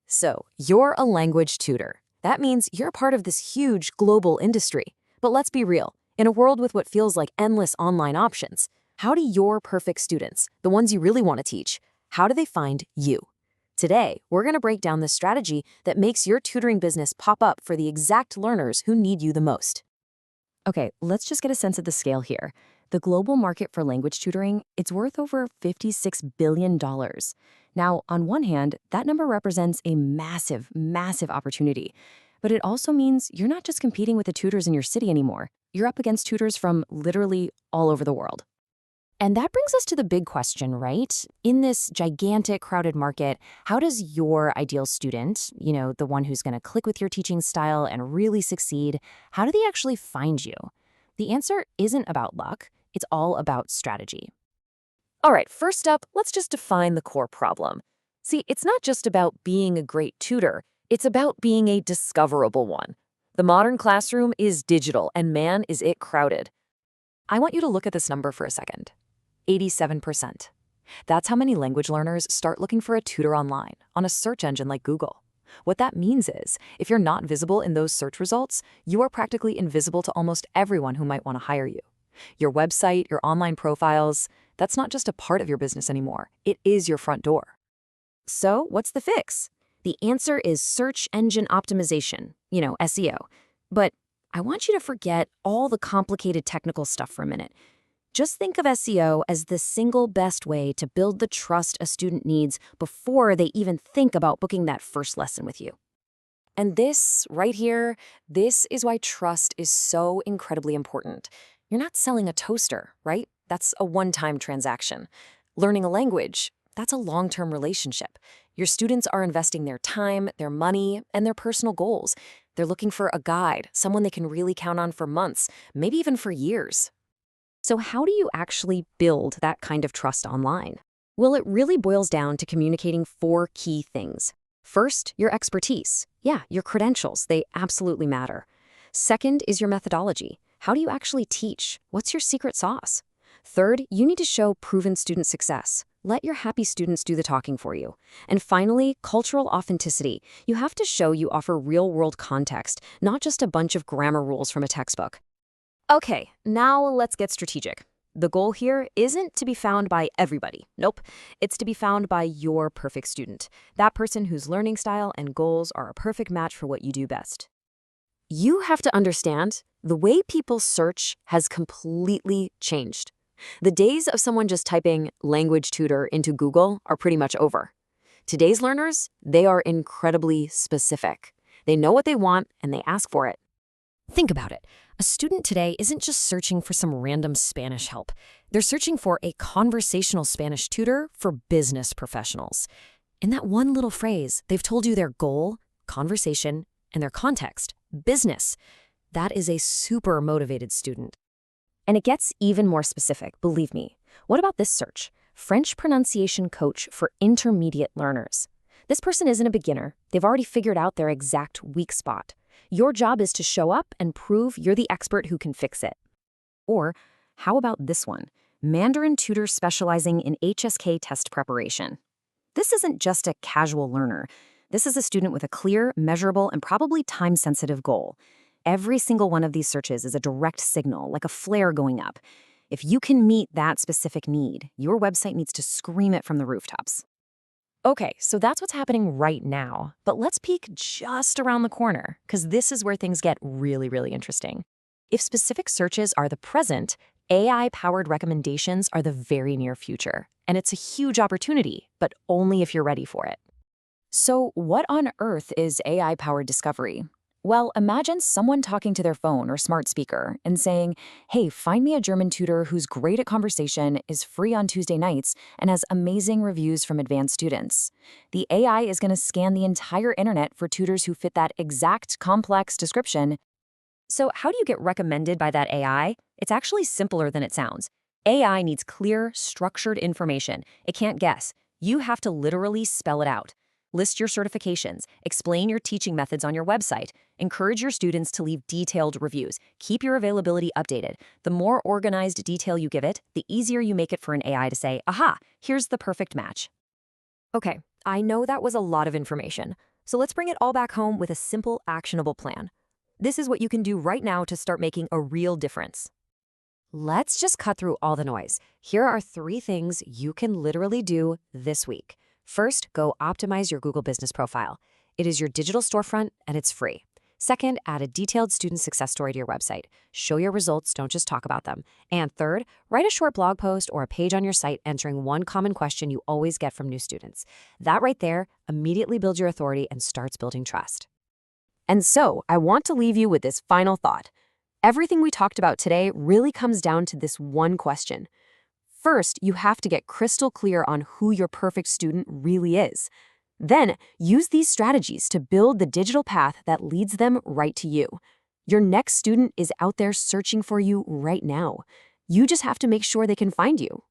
So, you're a language tutor. That means you're part of this huge global industry. But let's be real. In a world with what feels like endless online options, how do your perfect students, the ones you really want to teach, how do they find you? Today, we're going to break down the strategy that makes your tutoring business pop up for the exact learners who need you the most. Okay, let's just get a sense of the scale here. The global market for language tutoring, it's worth over $56 billion. Now, on one hand, that number represents a massive, massive opportunity. But it also means you're not just competing with the tutors in your city anymore. You're up against tutors from literally all over the world. And that brings us to the big question, right? In this gigantic, crowded market, how does your ideal student, the one who's going to click with your teaching style and really succeed, how do they actually find you? The answer isn't about luck. It's all about strategy. All right, first up, let's just define the core problem. See, it's not just about being a great tutor. It's about being a discoverable one. The modern classroom is digital, and man, is it crowded. I want you to look at this number for a second. 87%. That's how many language learners start looking for a tutor online on a search engine like Google. What that means is, if you're not visible in those search results, you are practically invisible to almost everyone who might want to hire you. Your website, your online profiles, that's not just a part of your business anymore. It is your front door. So, what's the fix? The answer is search engine optimization, SEO. But I want you to forget all the complicated technical stuff for a minute. Just think of SEO as the single best way to build the trust a student needs before they even think about booking that first lesson with you. And this, right here, this is why trust is so incredibly important. You're not selling a toaster, right? That's a one-time transaction. Learning a language, that's a long-term relationship. Your students are investing their time, their money, and their personal goals. They're looking for a guide, someone they can really count on for months, maybe even for years. So how do you actually build that kind of trust online? Well, it really boils down to communicating 4 key things. First, your expertise. Yeah, your credentials, they absolutely matter. Second is your methodology. How do you actually teach? What's your secret sauce? Third, you need to show proven student success. Let your happy students do the talking for you. And finally, cultural authenticity. You have to show you offer real-world context, not just a bunch of grammar rules from a textbook. Okay, now let's get strategic. The goal here isn't to be found by everybody. Nope. It's to be found by your perfect student, that person whose learning style and goals are a perfect match for what you do best. You have to understand, the way people search has completely changed. The days of someone just typing language tutor into Google are pretty much over. Today's learners, they are incredibly specific. They know what they want and they ask for it. Think about it. A student today isn't just searching for some random Spanish help. They're searching for a conversational Spanish tutor for business professionals. In that one little phrase, they've told you their goal, conversation, and their context, business. That is a super motivated student. And it gets even more specific, believe me. What about this search? French pronunciation coach for intermediate learners. This person isn't a beginner. They've already figured out their exact weak spot. Your job is to show up and prove you're the expert who can fix it. Or how about this one? Mandarin tutor specializing in HSK test preparation. This isn't just a casual learner. This is a student with a clear, measurable, and probably time-sensitive goal. Every single one of these searches is a direct signal, like a flare going up. If you can meet that specific need, your website needs to scream it from the rooftops. Okay, so that's what's happening right now. But let's peek just around the corner, because this is where things get really, really interesting. If specific searches are the present, AI-powered recommendations are the very near future. And it's a huge opportunity, but only if you're ready for it. So what on earth is AI-powered discovery? Well, imagine someone talking to their phone or smart speaker and saying, hey, find me a German tutor who's great at conversation, is free on Tuesday nights, and has amazing reviews from advanced students. The AI is going to scan the entire internet for tutors who fit that exact complex description. So how do you get recommended by that AI? It's actually simpler than it sounds. AI needs clear, structured information. It can't guess. You have to literally spell it out. List your certifications, explain your teaching methods on your website, encourage your students to leave detailed reviews, keep your availability updated. The more organized detail you give it, the easier you make it for an AI to say, aha, here's the perfect match. Okay, I know that was a lot of information, So let's bring it all back home with a simple, actionable plan. This is what you can do right now to start making a real difference. Let's just cut through all the noise. Here are 3 things you can literally do this week. First, go optimize your Google Business profile. It is your digital storefront and it's free. Second, add a detailed student success story to your website. Show your results, don't just talk about them. And third, write a short blog post or a page on your site answering one common question you always get from new students. That right there immediately builds your authority and starts building trust. And so, I want to leave you with this final thought. Everything we talked about today really comes down to this one question. First, you have to get crystal clear on who your perfect student really is. Then, use these strategies to build the digital path that leads them right to you. Your next student is out there searching for you right now. You just have to make sure they can find you.